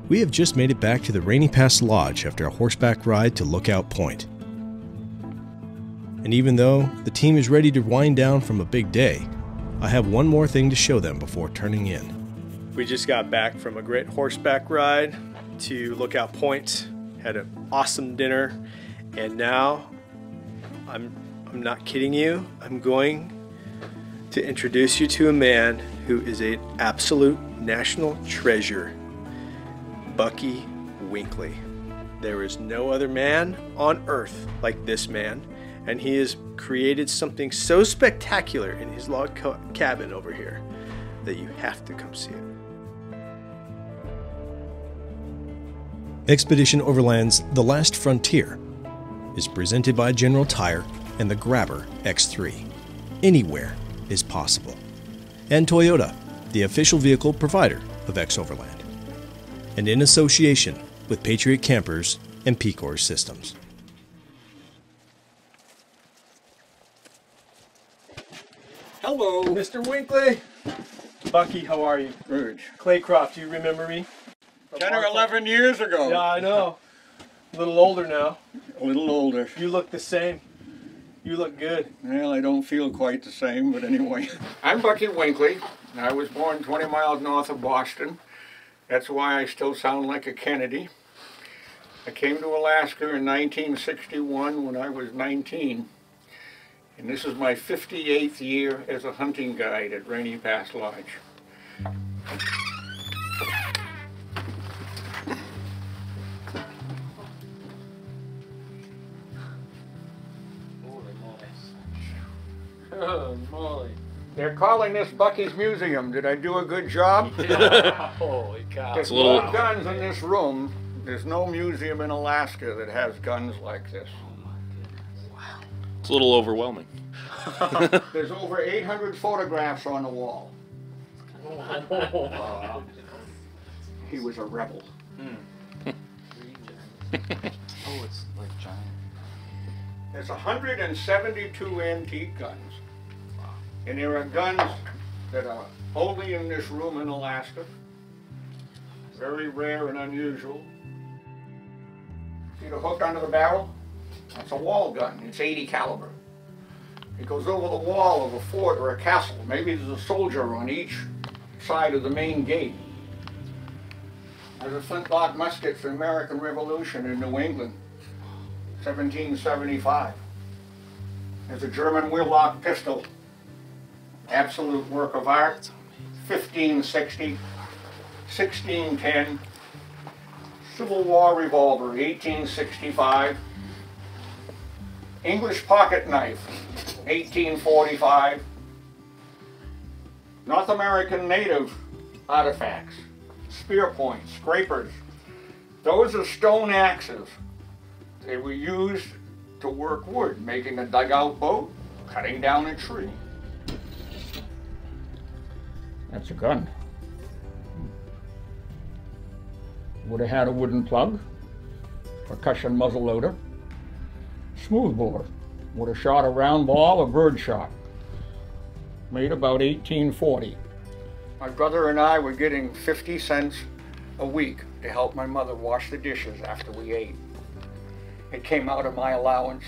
We have just made it back to the Rainy Pass Lodge after a horseback ride to Lookout Point. And even though the team is ready to wind down from a big day, I have one more thing to show them before turning in. We just got back from a great horseback ride to Lookout Point, had an awesome dinner, and now I'm not kidding you, I'm going to introduce you to a man who is an absolute national treasure, Bucky Winkley. There is no other man on earth like this man, and he has created something so spectacular in his log cabin over here that you have to come see it. Expedition Overland's The Last Frontier is presented by General Tire and the Grabber X3. Anywhere is possible. And Toyota, the official vehicle provider of X-Overland. And in association with Patriot Campers and Pecor Systems. Hello. Mr. Winkley. Bucky, how are you? Good. Claycroft, do you remember me? 10 or 11 years ago. Yeah, I know. A little older now. A little older. You look the same. You look good. Well, I don't feel quite the same, but anyway. I'm Bucky Winkley. I was born 20 miles north of Boston. That's why I still sound like a Kennedy. I came to Alaska in 1961 when I was 19. And this is my 58th year as a hunting guide at Rainy Pass Lodge. Oh, moly. They're calling this Bucky's Museum. Did I do a good job? Yeah. Holy cow. There's more guns in this room. There's no museum in Alaska that has guns like this. Wow. It's a little overwhelming. There's over 800 photographs on the wall. He was a rebel. Oh, it's like giant. There's 172 antique guns. And there are guns that are only in this room in Alaska. Very rare and unusual. See the hook under the barrel? That's a wall gun. It's 80 caliber. It goes over the wall of a fort or a castle. Maybe there's a soldier on each side of the main gate. There's a flintlock musket for the American Revolution in New England, 1775. There's a German wheel-lock pistol, absolute work of art, 1560, 1610. Civil War revolver, 1865. English pocket knife, 1845. North American native artifacts, spear points, scrapers. Those are stone axes. They were used to work wood, making a dugout boat, cutting down a tree. That's a gun. Would have had a wooden plug, percussion muzzle loader, smoothbore. Would have shot a round ball or bird shot. Made about 1840. My brother and I were getting 50 cents a week to help my mother wash the dishes after we ate. It came out of my allowance.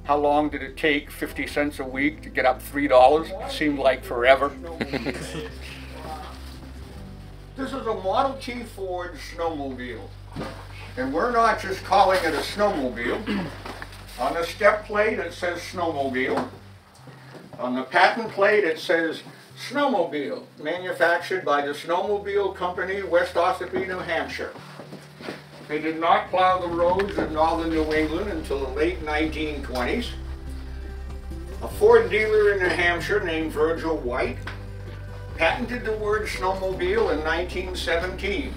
How long did it take, 50 cents a week, to get up $3? It seemed like forever. This is a Model T Ford snowmobile. And we're not just calling it a snowmobile. On the step plate it says snowmobile. On the patent plate it says snowmobile, manufactured by the Snowmobile Company, West Ossipee, New Hampshire. They did not plow the roads in northern New England until the late 1920s. A Ford dealer in New Hampshire named Virgil White patented the word snowmobile in 1917.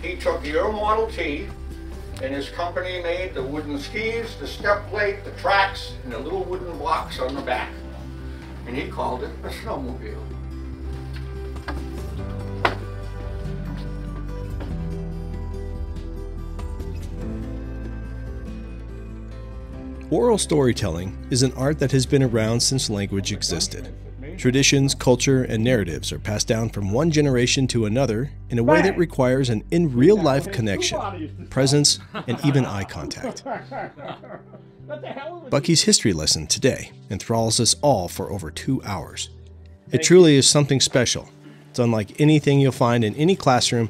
He took your Model T, and his company made the wooden skis, the step plate, the tracks, and the little wooden blocks on the back. And he called it a snowmobile. Oral storytelling is an art that has been around since language existed. Traditions, culture, and narratives are passed down from one generation to another in a way that requires an in real-life connection, presence, and even eye contact. Bucky's history lesson today enthralls us all for over 2 hours. It truly is something special. It's unlike anything you'll find in any classroom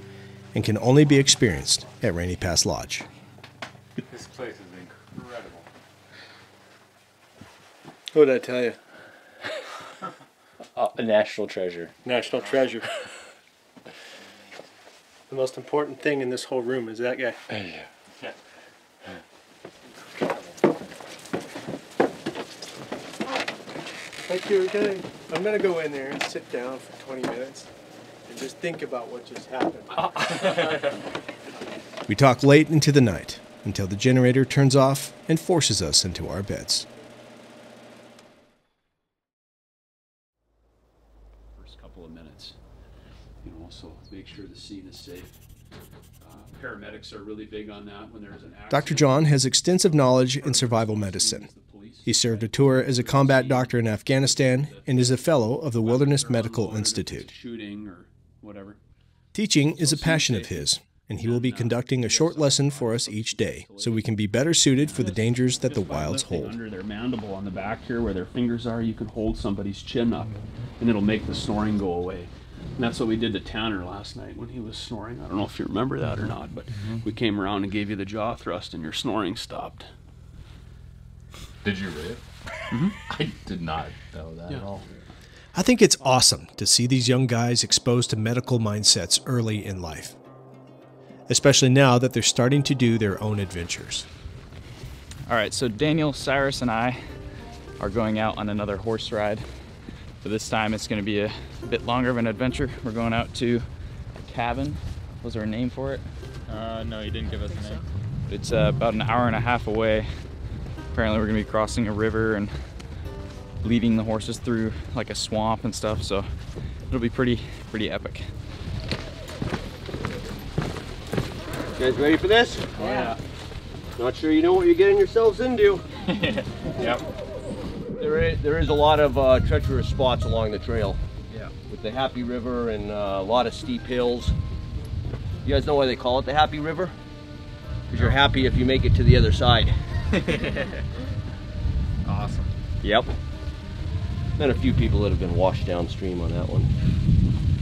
and can only be experienced at Rainy Pass Lodge. This place is incredible. What did I tell you? A national treasure. National treasure. The most important thing in this whole room is that guy. Yeah. Like I'm gonna go in there and sit down for 20 minutes and just think about what just happened. We talk late into the night until the generator turns off and forces us into our beds. First couple of minutes, so make sure the scene is safe. Paramedics are really big on that when there's an accident. Dr. John has extensive knowledge in survival medicine. He served a tour as a combat doctor in Afghanistan and is a fellow of the Wilderness Medical Institute. Shooting or whatever. Teaching is a passion of his, and he will be conducting a short lesson for us each day so we can be better suited for the dangers that the wilds hold. Under their mandible on the back here where their fingers are, you can hold somebody's chin up and it'll make the snoring go away. And that's what we did to Tanner last night when he was snoring. I don't know if you remember that or not, but we came around and gave you the jaw thrust and your snoring stopped. Did you really? I did not know that at all. I think it's awesome to see these young guys exposed to medical mindsets early in life, especially now that they're starting to do their own adventures. All right, so Daniel, Cyrus, and I are going out on another horse ride. But this time it's going to be a bit longer of an adventure. We're going out to a cabin. Was there a name for it? No, you didn't give us a name. It's about an hour and a half away. Apparently we're going to be crossing a river and leading the horses through like a swamp and stuff, so it'll be pretty epic. You guys ready for this? Oh, yeah. Not sure you know what you're getting yourselves into. Yep. There is a lot of treacherous spots along the trail. Yeah. With the Happy River and a lot of steep hills. You guys know why they call it the Happy River? Because you're happy if you make it to the other side. Awesome. Yep. Been a few people that have been washed downstream on that one.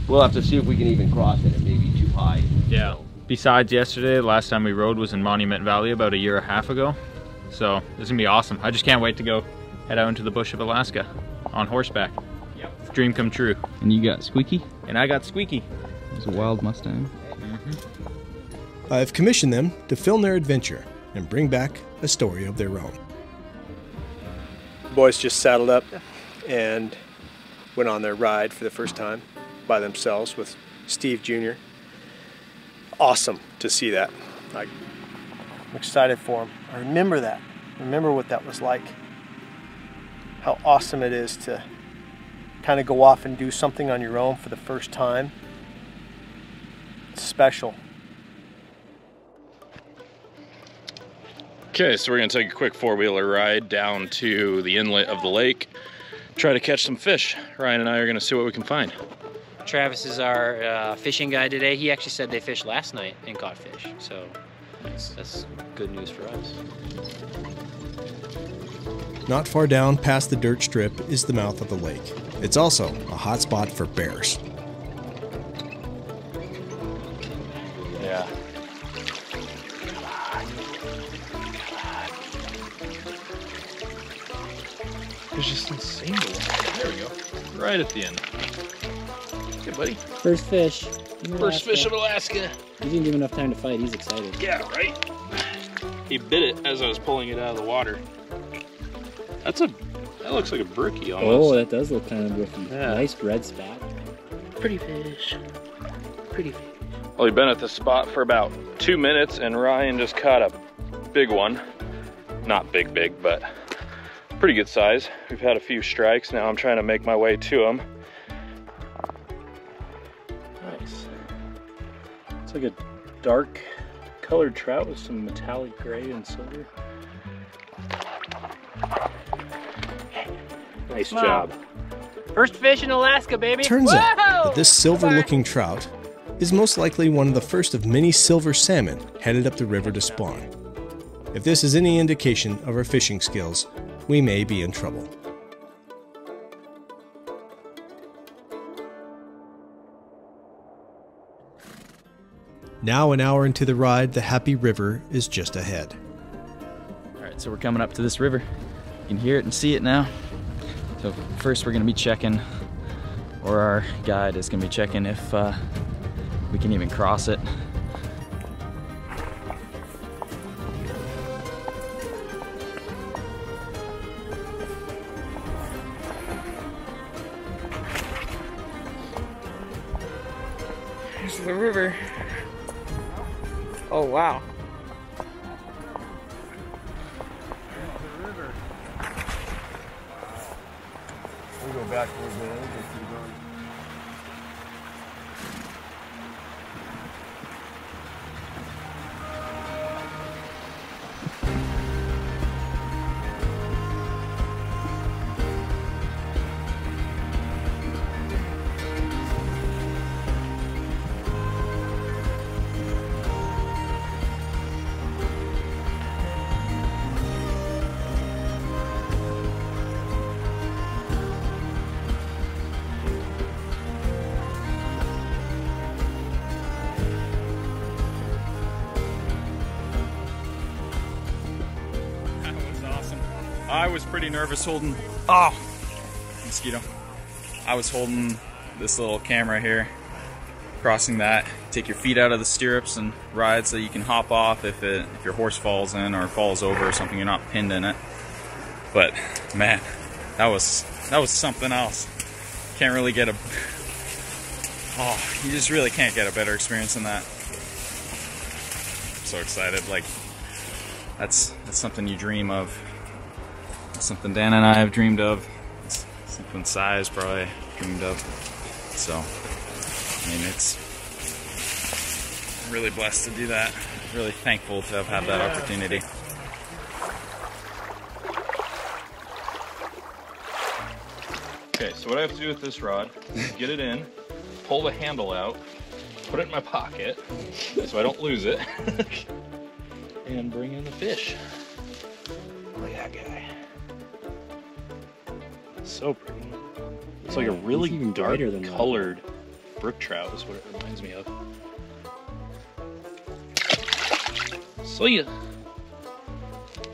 We'll have to see if we can even cross it. It may be too high. Yeah. So. Besides yesterday, the last time we rode was in Monument Valley about a year and a half ago. So this is gonna be awesome. I just can't wait to go head out into the bush of Alaska on horseback. Yep. Dream come true. And you got Squeaky? And I got Squeaky. It's a wild Mustang. I've commissioned them to film their adventure and bring back a story of their own. The boys just saddled up and went on their ride for the first time by themselves with Steve Jr. Awesome to see that. I'm excited for them. I remember that. Remember what that was like. How awesome it is to kind of go off and do something on your own for the first time. It's special. Okay, so we're going to take a quick four-wheeler ride down to the inlet of the lake, try to catch some fish. Ryan and I are going to see what we can find. Travis is our fishing guy today. He actually said they fished last night and caught fish, so that's good news for us. Not far down past the dirt strip is the mouth of the lake. It's also a hot spot for bears. Yeah. It's just insane. There we go. Right at the end. Okay, buddy. First fish. First fish of Alaska. He didn't give enough time to fight. He's excited. Yeah, right? He bit it as I was pulling it out of the water. That looks like a brookie almost. Oh, that does look kind of brookie. Yeah. Nice red spot. Pretty fish. Pretty fish. Well, we've been at the spot for about 2 minutes and Ryan just caught a big one. Not big, but pretty good size. We've had a few strikes. Now I'm trying to make my way to him. Nice. It's like a dark colored trout with some metallic gray and silver. Nice job. First fish in Alaska, baby. Turns Whoa! out that this silver-looking trout is most likely one of the first of many silver salmon headed up the river to spawn. If this is any indication of our fishing skills, we may be in trouble. Now an hour into the ride, the Happy River is just ahead. All right, so we're coming up to this river. You can hear it and see it now. So first we're gonna be checking, or our guide is gonna be checking if we can even cross it. There's the river. Oh wow. We'll go back towards the end and keep going. I was pretty nervous holding, oh, mosquito. I was holding this little camera here, crossing that. Take your feet out of the stirrups and ride so you can hop off if your horse falls in or falls over or something, you're not pinned in it. But man, that was something else. Can't really get you just really can't get a better experience than that. I'm so excited, like that's something you dream of. Something Dan and I have dreamed of. It's something Si's probably dreamed of. So, I mean, it's I'm really blessed to do that. Really thankful to have had that opportunity. Okay, so what I have to do with this rod is get it in, pull the handle out, put it in my pocket so I don't lose it, and bring in the fish. Look at that guy. So pretty. It's like a really dark colored brook trout is what it reminds me of. So yeah.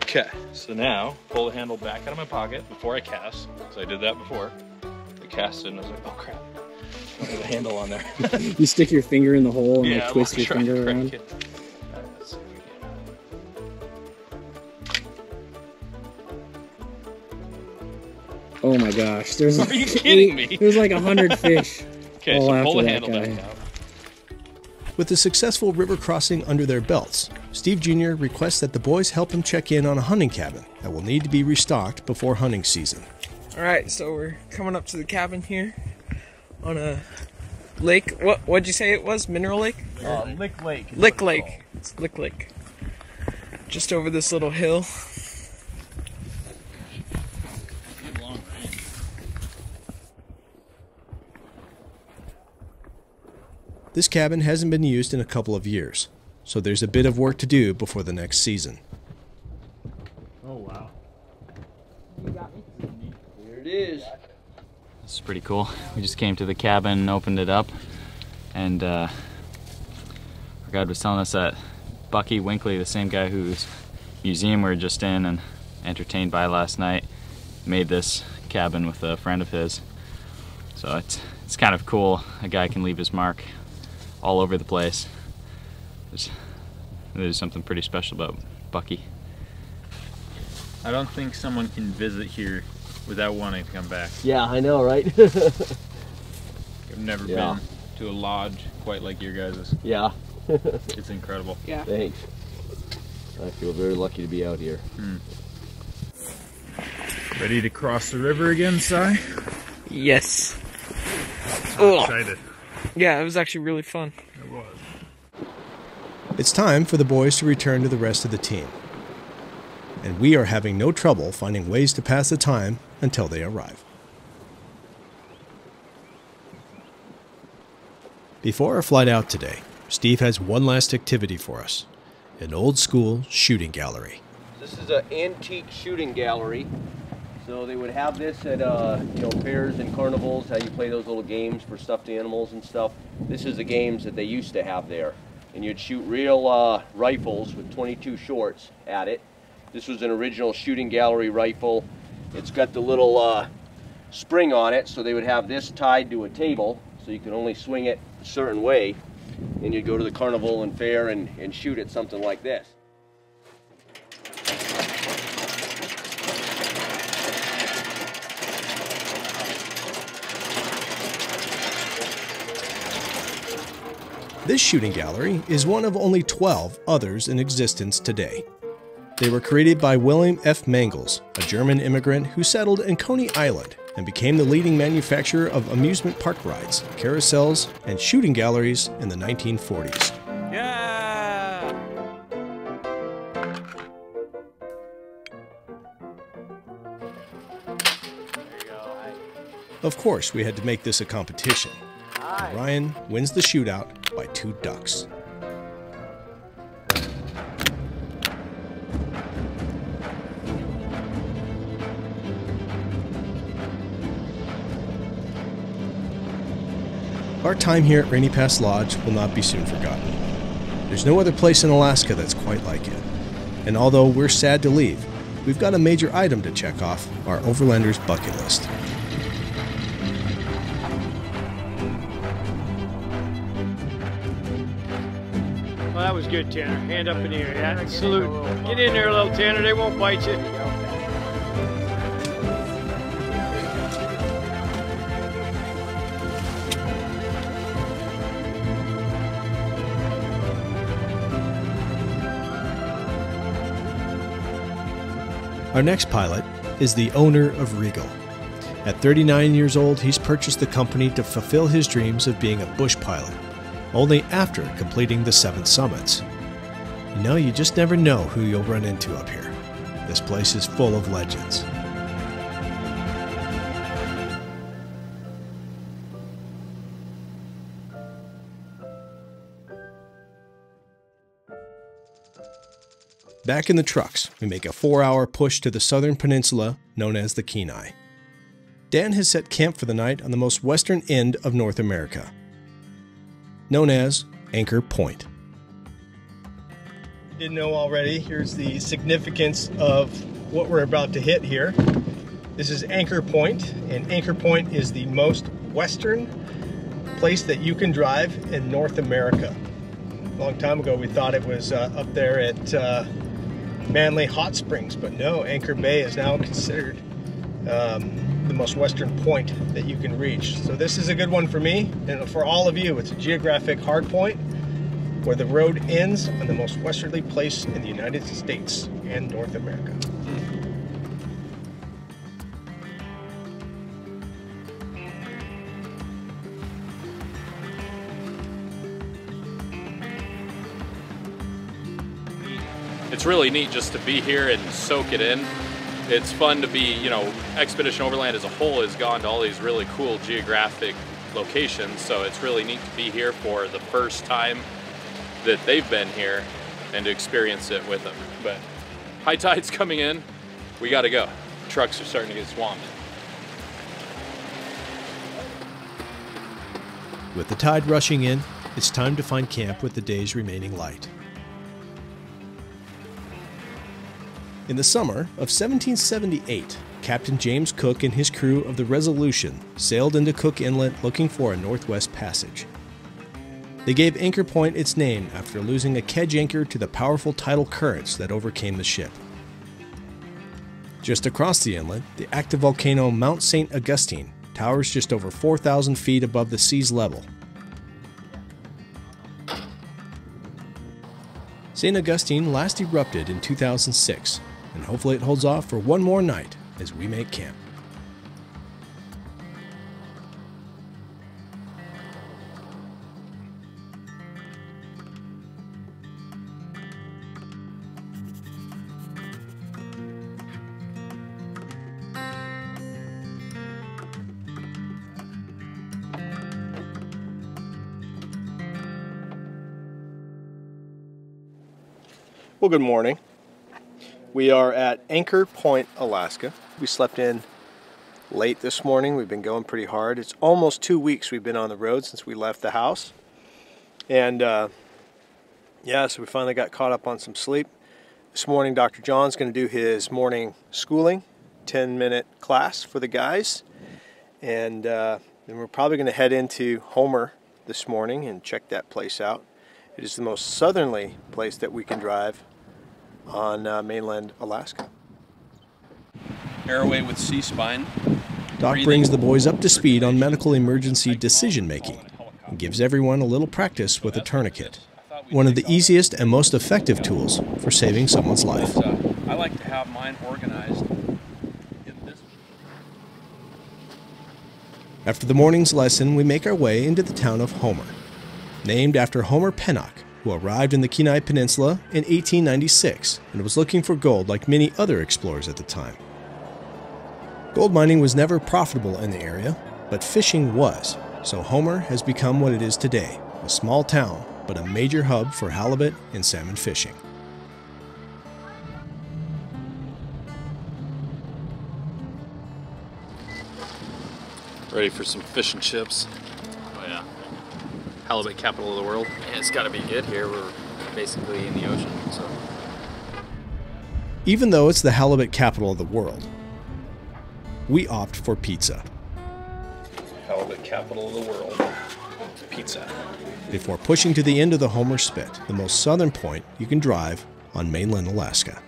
Okay, so now pull the handle back out of my pocket before I cast. So I did that before. I cast it and I was like, oh crap. I don't have a handle on there. You stick your finger in the hole and yeah, like twist your finger around. Oh my gosh, there's Are you kidding me? There's like 100 fish. Okay, so pull the handle back out. With a successful river crossing under their belts, Steve Jr. requests that the boys help him check in on a hunting cabin that will need to be restocked before hunting season. Alright, so we're coming up to the cabin here on a lake. What'd you say it was? Mineral Lake? Lick Lake. Lick Lake. It's Lick Lake. Just over this little hill. This cabin hasn't been used in a couple of years, so there's a bit of work to do before the next season. Oh wow. Here it is. This is pretty cool. We just came to the cabin and opened it up, and our guide was telling us that Bucky Winkley, the same guy whose museum we were just in and entertained by last night, made this cabin with a friend of his. So it's kind of cool. A guy can leave his mark all over the place. There's something pretty special about Bucky. I don't think someone can visit here without wanting to come back. Yeah, I know, right? I've never been to a lodge quite like your guys's. Yeah. It's incredible. Yeah. Thanks. I feel very lucky to be out here. Ready to cross the river again, Si? Yes. Excited. Yeah, it was actually really fun. It was. It's time for the boys to return to the rest of the team. And we are having no trouble finding ways to pass the time until they arrive. Before our flight out today, Steve has one last activity for us, an old school shooting gallery. This is an antique shooting gallery. So they would have this at fairs and carnivals, how you play those little games for stuffed animals and stuff. This is the games that they used to have there. And you'd shoot real rifles with 22 shorts at it. This was an original shooting gallery rifle. It's got the little spring on it, so they would have this tied to a table, so you could only swing it a certain way. And you'd go to the carnival and fair and shoot at something like this. This shooting gallery is one of only 12 others in existence today. They were created by William F. Mangels, a German immigrant who settled in Coney Island and became the leading manufacturer of amusement park rides, carousels, and shooting galleries in the 1940s. Yeah! Of course, we had to make this a competition. And Ryan wins the shootout by 2 ducks. Our time here at Rainy Pass Lodge will not be soon forgotten. There's no other place in Alaska that's quite like it. And although we're sad to leave, we've got a major item to check off our Overlanders bucket list. Well, that was good, Tanner. Hand up in the air. Yeah, salute. Get in there, little Tanner. They won't bite you. Our next pilot is the owner of Regal. At 39 years old, he's purchased the company to fulfill his dreams of being a bush pilot, only after completing the 7 summits. You know, you just never know who you'll run into up here. This place is full of legends. Back in the trucks, we make a 4-hour push to the southern peninsula known as the Kenai. Dan has set camp for the night on the most western end of North America, known as Anchor Point. You didn't know already, here's the significance of what we're about to hit here. This is Anchor Point, and Anchor Point is the most western place that you can drive in North America. A long time ago we thought it was up there at Manly Hot Springs, but no, Anchor Bay is now considered the most western point that you can reach. So this is a good one for me, and for all of you. It's a geographic hard point where the road ends on the most westerly place in the United States and North America. It's really neat just to be here and soak it in. It's fun to be, you know, Expedition Overland as a whole has gone to all these really cool geographic locations, so it's really neat to be here for the first time that they've been here and to experience it with them. But high tide's coming in, we gotta go. Trucks are starting to get swamped. With the tide rushing in, it's time to find camp with the day's remaining light. In the summer of 1778, Captain James Cook and his crew of the Resolution sailed into Cook Inlet looking for a northwest passage. They gave Anchor Point its name after losing a kedge anchor to the powerful tidal currents that overcame the ship. Just across the inlet, the active volcano Mount St. Augustine towers just over 4,000 feet above the sea's level. St. Augustine last erupted in 2006, and hopefully it holds off for one more night as we make camp. Well, good morning. We are at Anchor Point, Alaska. We slept in late this morning. We've been going pretty hard. It's almost 2 weeks we've been on the road since we left the house. And yeah, so we finally got caught up on some sleep. This morning, Dr. John's going to do his morning schooling, 10-minute class for the guys. And then we're probably going to head into Homer this morning and check that place out. It is the most southerly place that we can drive on mainland Alaska. Airway with C-spine. Doc brings the boys up to speed on medical emergency decision making and gives everyone a little practice with a tourniquet. One of the easiest and most effective tools for saving someone's life. I like to have mine organized in this. After the morning's lesson, we make our way into the town of Homer, named after Homer Pennock, who arrived in the Kenai Peninsula in 1896 and was looking for gold like many other explorers at the time. Gold mining was never profitable in the area, but fishing was, so Homer has become what it is today, a small town, but a major hub for halibut and salmon fishing. Ready for some fish and chips. Oh yeah. Halibut capital of the world. Yeah, it's got to be good here. We're basically in the ocean, so. Even though it's the halibut capital of the world, we opt for pizza. Halibut capital of the world. Pizza. Before pushing to the end of the Homer Spit, the most southern point you can drive on mainland Alaska.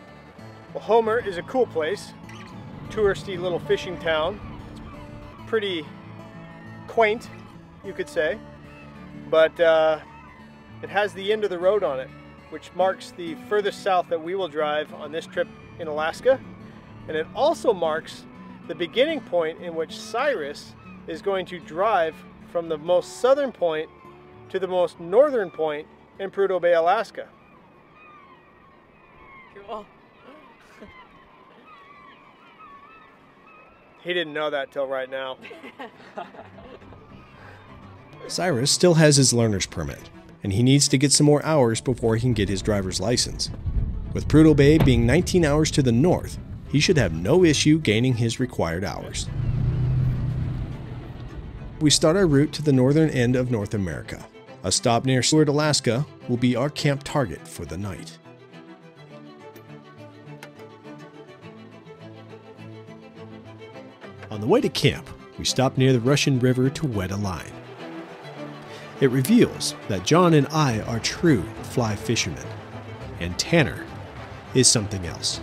Well, Homer is a cool place. Touristy little fishing town. Pretty quaint, you could say. But it has the end of the road on it, which marks the furthest south that we will drive on this trip in Alaska. And it also marks the beginning point in which Cyrus is going to drive from the most southern point to the most northern point in Prudhoe Bay, Alaska. Cool. He didn't know that till right now. Cyrus still has his learner's permit, and he needs to get some more hours before he can get his driver's license. With Prudhoe Bay being 19 hours to the north, he should have no issue gaining his required hours. We start our route to the northern end of North America. A stop near Seward, Alaska will be our camp target for the night. On the way to camp, we stop near the Russian River to wet a line. It reveals that John and I are true fly fishermen, and Tanner is something else.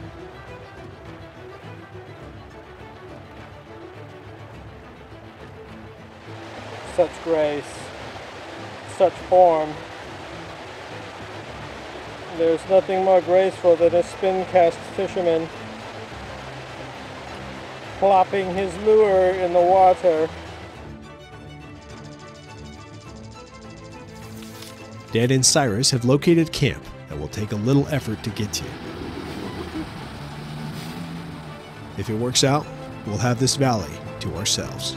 Such grace, such form. There's nothing more graceful than a spin-cast fisherman plopping his lure in the water. Dad and Cyrus have located camp that will take a little effort to get to. If it works out, we'll have this valley to ourselves.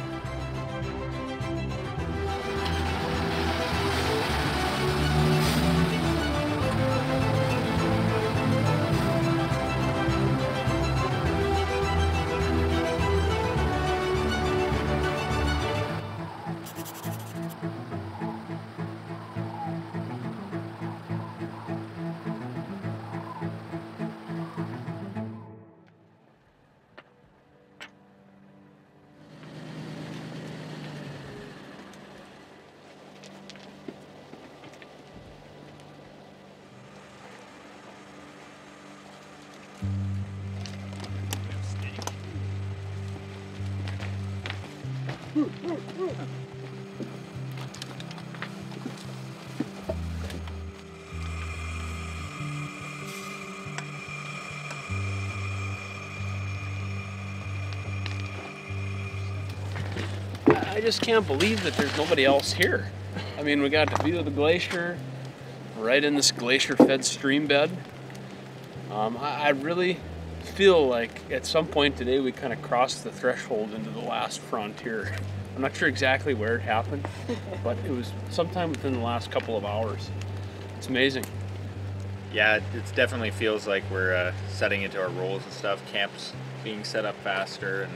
I just can't believe that there's nobody else here. I mean, we got the view of the glacier right in this glacier-fed stream bed. I really feel like at some point today we kind of crossed the threshold into the last frontier. I'm not sure exactly where it happened, but it was sometime within the last couple of hours. It's amazing. yeah, it definitely feels like we're setting into our roles and stuff. Camp's being set up faster, and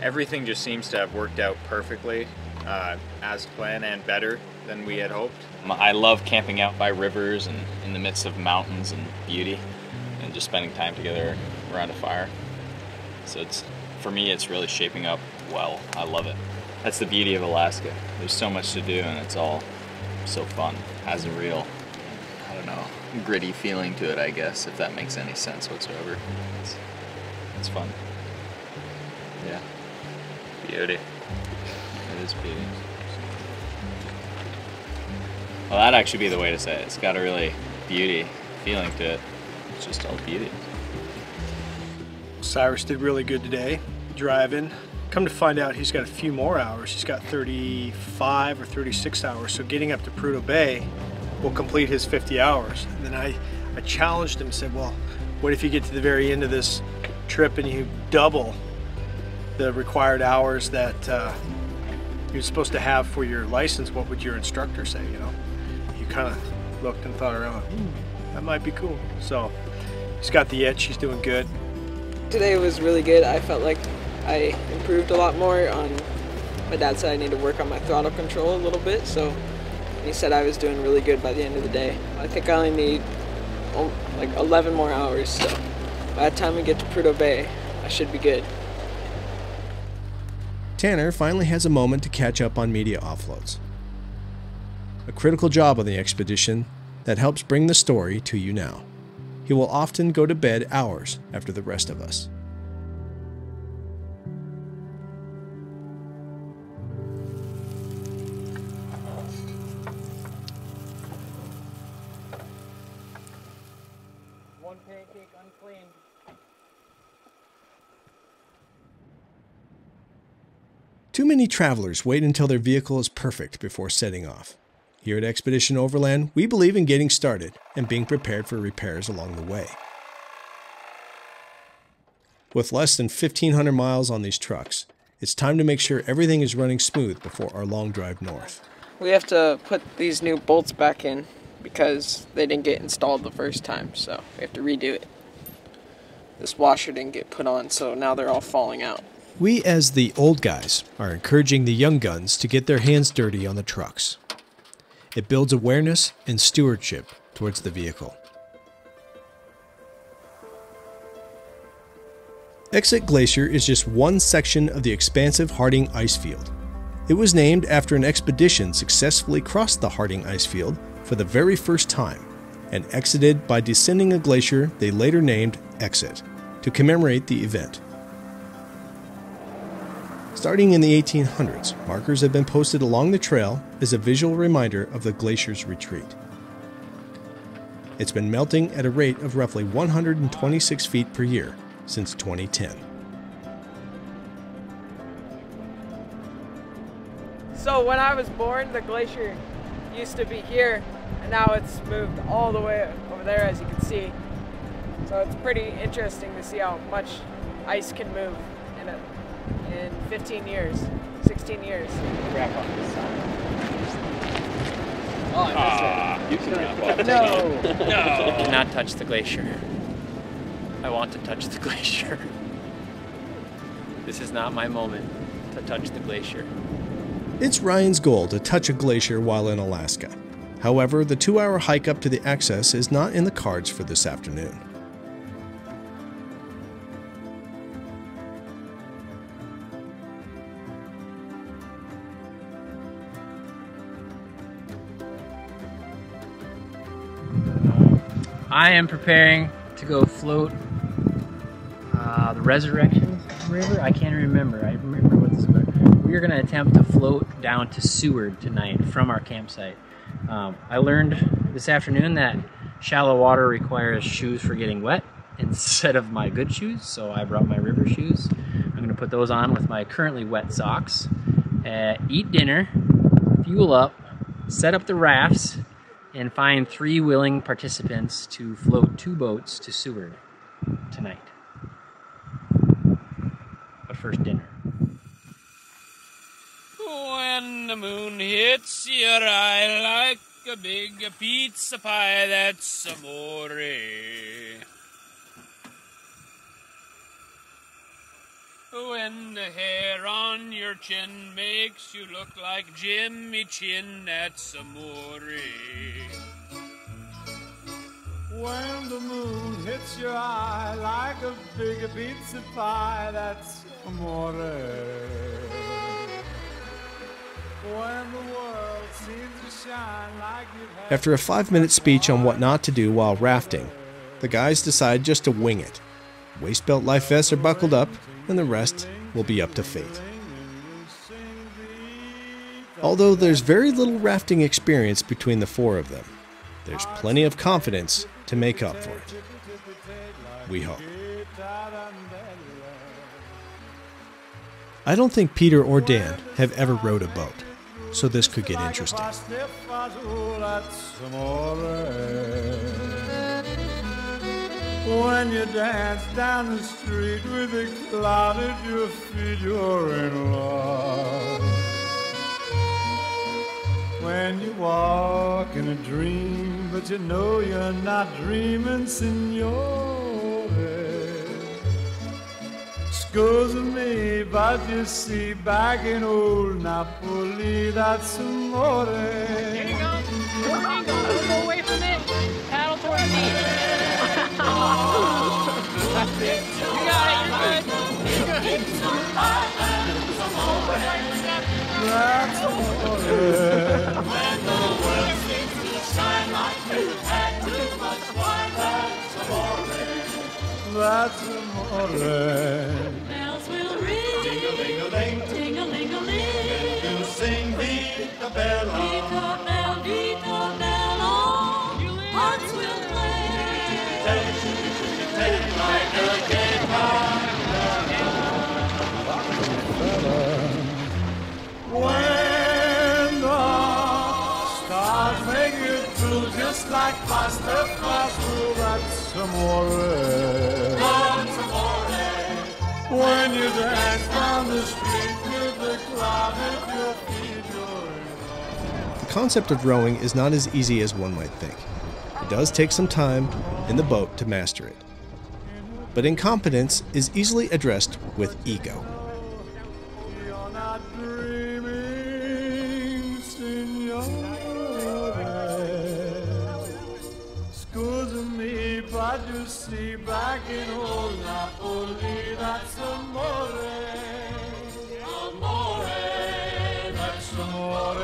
everything just seems to have worked out perfectly as planned and better than we had hoped. I love camping out by rivers and in the midst of mountains and beauty, and just spending time together around a fire. So it's, for me, it's really shaping up well. I love it. That's the beauty of Alaska. There's so much to do, and it's all so fun. Has a real, I don't know, gritty feeling to it, I guess, if that makes any sense whatsoever. It's fun. Yeah. Beauty. It is beauty. Well, that'd actually be the way to say it. It's got a really beauty feeling to it. It's just all beauty. Cyrus did really good today, driving. Come to find out, he's got a few more hours. He's got 35 or 36 hours. So getting up to Prudhoe Bay will complete his 50 hours. And then I challenged him, said, well, what if you get to the very end of this trip and you double the required hours that you're supposed to have for your license? What would your instructor say, you know? He kind of looked and thought around, that might be cool. So he's got the itch, he's doing good. Today was really good. I felt like I improved a lot more. My dad said I need to work on my throttle control a little bit, so he said I was doing really good by the end of the day. I think I only need like 11 more hours, so by the time we get to Prudhoe Bay, I should be good. Tanner finally has a moment to catch up on media offloads. A critical job on the expedition that helps bring the story to you now. He will often go to bed hours after the rest of us. One pancake unclean. Too many travelers wait until their vehicle is perfect before setting off. Here at Expedition Overland, we believe in getting started and being prepared for repairs along the way. With less than 1,500 miles on these trucks, it's time to make sure everything is running smooth before our long drive north. We have to put these new bolts back in because they didn't get installed the first time, so we have to redo it. This washer didn't get put on, so now they're all falling out. We, as the old guys, are encouraging the young guns to get their hands dirty on the trucks. It builds awareness and stewardship towards the vehicle. Exit Glacier is just one section of the expansive Harding ice field. It was named after an expedition successfully crossed the Harding ice field for the very first time and exited by descending a glacier they later named Exit to commemorate the event. Starting in the 1800s, markers have been posted along the trail as a visual reminder of the glacier's retreat. It's been melting at a rate of roughly 126 feet per year since 2010. So when I was born, the glacier used to be here, and now it's moved all the way over there, as you can see. So it's pretty interesting to see how much ice can move in 15 years, 16 years. Wrap up this side. Oh, I missed it. You can wrap up. No. No. Do not touch the glacier. I want to touch the glacier. This is not my moment to touch the glacier. It's Ryan's goal to touch a glacier while in Alaska. However, the 2-hour hike up to the access is not in the cards for this afternoon. I am preparing to go float the Resurrection River. I can't remember. I remember what this is about. We are going to attempt to float down to Seward tonight from our campsite. I learned this afternoon that shallow water requires shoes for getting wet instead of my good shoes, so I brought my river shoes. I'm going to put those on with my currently wet socks, eat dinner, fuel up, set up the rafts, and find 3 willing participants to float 2 boats to Seward tonight. But first, dinner. When the moon hits your eye like a big pizza pie, that's amore. When the hair on your chin makes you look like Jimmy Chin, that's amore. When the moon hits your eye like a big pizza pie, that's amore. When the world seems to shine like you've had... After a 5-minute speech on what not to do while rafting, the guys decide just to wing it. Waist belt life vests are buckled up, and the rest will be up to fate. Although there's very little rafting experience between the 4 of them, there's plenty of confidence to make up for it. We hope. I don't think Peter or Dan have ever rowed a boat, so this could get interesting. When you dance down the street with a cloud at your feet, you're in love. When you walk in a dream, but you know you're not dreaming, signore. Excuse me, but you see, back in old Napoli, that's amore. Here you go. Don't go away from it. Paddle towards me. You got it, you're good. That's amore. When the world seems to shine like you've had too much wine, that's amore. That's amore. Bells will ring, ding-a-ling-a-ling, ding-a-ling-a-ling. We'll sing Vita Bella, Vita Bella, Vita Bella. Hearts will play, take like a guitar. When the stars make it through, just like pasta through, that's amore. that's amore. When you dance down the street with the cloud at your feet, you're in love. The concept of rowing is not as easy as one might think. It does take some time in the boat to master it. But incompetence is easily addressed with ego. You're not dreaming, signore. Excuse me, but you see, back in old Napoli, that's amore. Amore, That's amore.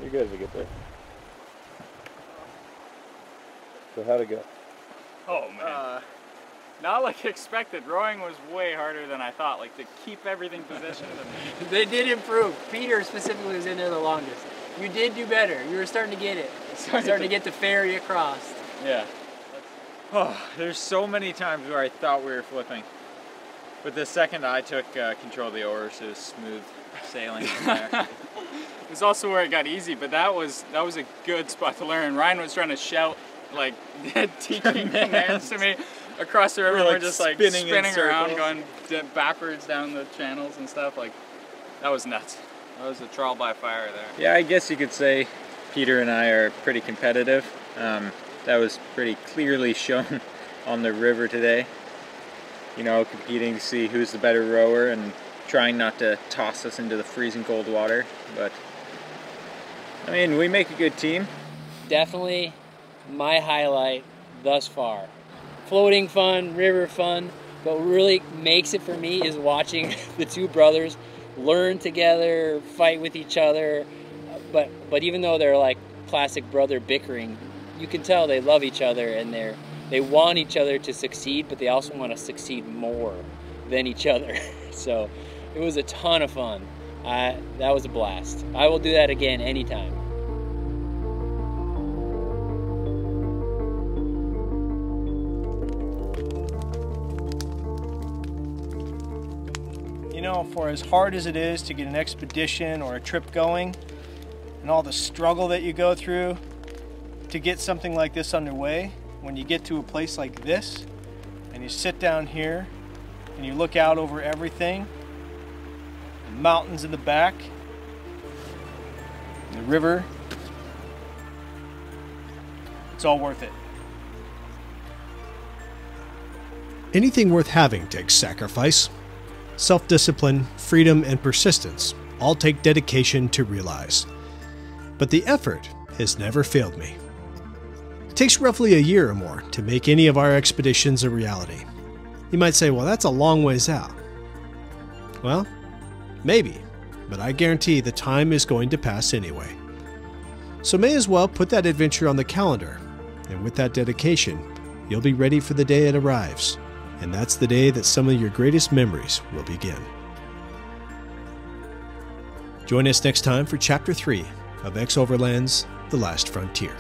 You guys will get there. So how'd it go? Oh man. Not like expected. Rowing was way harder than I thought. Like to keep everything positioned. They did improve. Peter specifically was in there the longest. You did do better. You were starting to get it. Starting to get the ferry across. Yeah. Oh, there's so many times where I thought we were flipping. But the second I took control of the oars, it was smooth sailing from there. It was also where it got easy, but that was a good spot to learn. Ryan was trying to shout like teaching commands to me across the river. We're, like, We're just like spinning around, circles. going backwards down the channels and stuff. Like that was nuts. That was a trial by fire there. Yeah, I guess you could say Peter and I are pretty competitive. That was pretty clearly shown on the river today. You know, competing to see who's the better rower and trying not to toss us into the freezing cold water. But, I mean, we make a good team. Definitely my highlight thus far. Floating fun, river fun, but what really makes it for me is watching the two brothers learn together, fight with each other. But even though they're like classic brother bickering, you can tell they love each other and they want each other to succeed, but they also want to succeed more than each other. So it was a ton of fun. That was a blast. I will do that again anytime. You know, for as hard as it is to get an expedition or a trip going, and all the struggle that you go through to get something like this underway, when you get to a place like this, and you sit down here, and you look out over everything, the mountains in the back, the river. It's all worth it. Anything worth having takes sacrifice. Self-discipline, freedom, and persistence all take dedication to realize. But the effort has never failed me. It takes roughly a year or more to make any of our expeditions a reality. You might say, well, that's a long ways out. Well, maybe, but I guarantee the time is going to pass anyway. So may as well put that adventure on the calendar, and with that dedication, you'll be ready for the day it arrives, and that's the day that some of your greatest memories will begin. Join us next time for Chapter 3 of X Overland's The Last Frontier.